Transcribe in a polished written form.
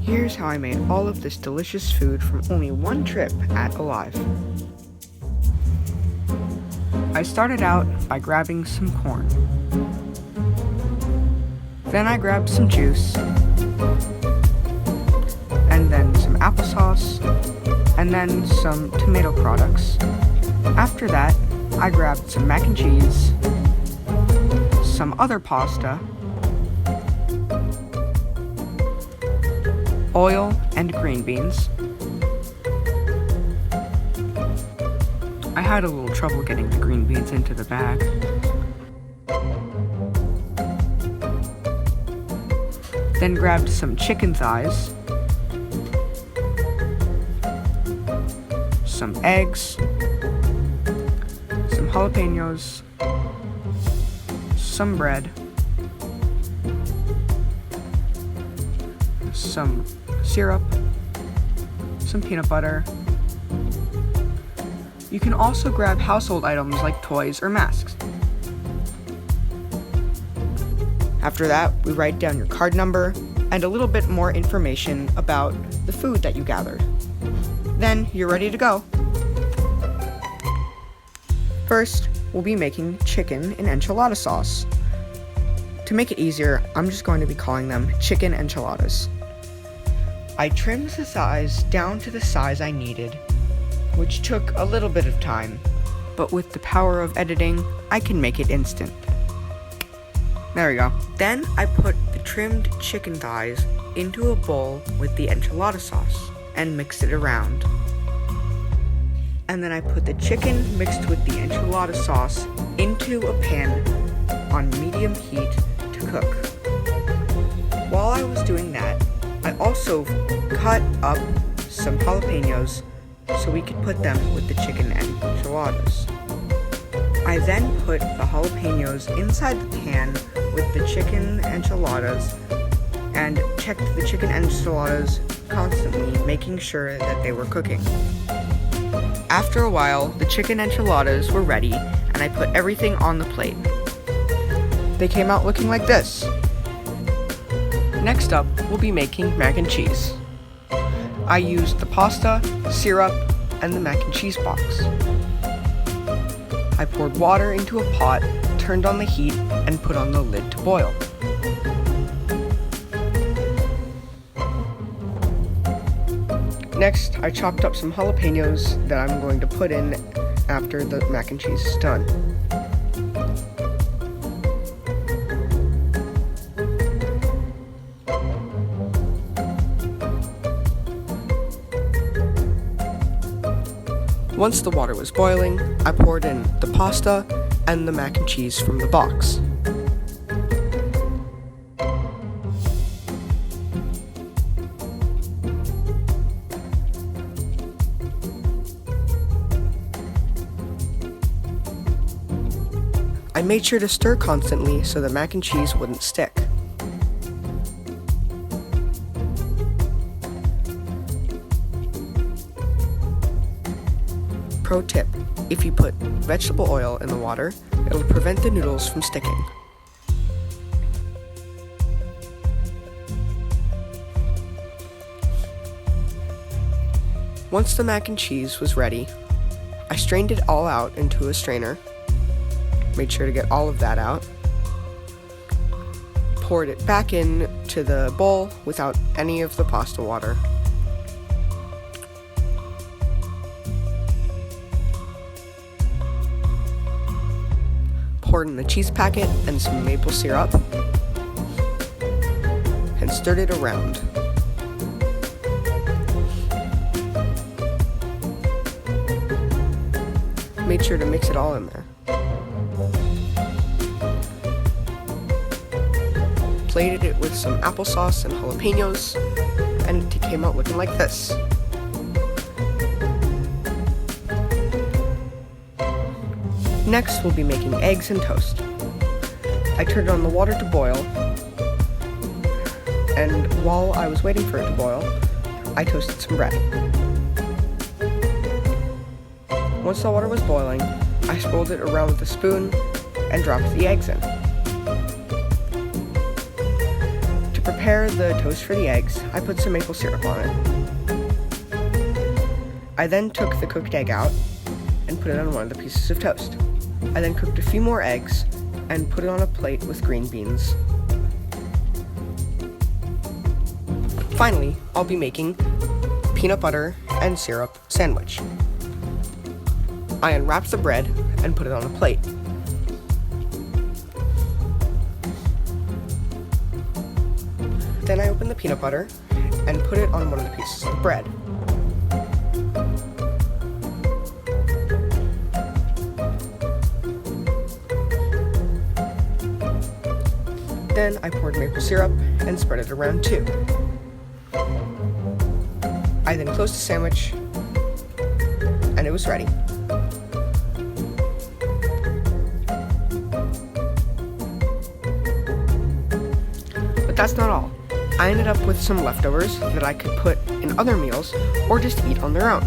Here's how I made all of this delicious food from only one trip at Alive. I started out by grabbing some corn. Then I grabbed some juice, and then some applesauce, and then some tomato products. After that, I grabbed some mac and cheese, some other pasta, oil, and green beans. I had a little trouble getting the green beans into the bag. Then grabbed some chicken thighs, some eggs, some jalapenos, some bread, some syrup, some peanut butter. You can also grab household items like toys or masks. After that, we write down your card number and a little bit more information about the food that you gathered. Then you're ready to go. First, we'll be making chicken and enchilada sauce. To make it easier, I'm just going to be calling them chicken enchiladas. I trimmed the thighs down to the size I needed, which took a little bit of time, but with the power of editing, I can make it instant. There we go. Then I put the trimmed chicken thighs into a bowl with the enchilada sauce and mixed it around. And then I put the chicken mixed with the enchilada sauce into a pan on medium heat to cook. While I was doing that, I also cut up some jalapenos so we could put them with the chicken enchiladas. I then put the jalapenos inside the pan with the chicken enchiladas and checked the chicken enchiladas constantly, making sure that they were cooking. After a while, the chicken enchiladas were ready and I put everything on the plate. They came out looking like this. Next up, we'll be making mac and cheese. I used the pasta, syrup, and the mac and cheese box. I poured water into a pot, turned on the heat, and put on the lid to boil. Next, I chopped up some jalapenos that I'm going to put in after the mac and cheese is done. Once the water was boiling, I poured in the pasta and the mac and cheese from the box. I made sure to stir constantly so the mac and cheese wouldn't stick. Pro tip, if you put vegetable oil in the water, it'll prevent the noodles from sticking. Once the mac and cheese was ready, I strained it all out into a strainer, made sure to get all of that out, poured it back into the bowl without any of the pasta water. Poured in the cheese packet and some maple syrup, and stirred it around. Made sure to mix it all in there. Plated it with some applesauce and jalapenos, and it came out looking like this. Next, we'll be making eggs and toast. I turned on the water to boil, and while I was waiting for it to boil, I toasted some bread. Once the water was boiling, I swirled it around with a spoon and dropped the eggs in. To prepare the toast for the eggs, I put some maple syrup on it. I then took the cooked egg out and put it on one of the pieces of toast. I then cooked a few more eggs and put it on a plate with green beans. Finally, I'll be making peanut butter and syrup sandwich. I unwrapped the bread and put it on a plate. Then I opened the peanut butter and put it on one of the pieces of bread. Then I poured maple syrup and spread it around too. I then closed the sandwich, and it was ready. But that's not all. I ended up with some leftovers that I could put in other meals or just eat on their own.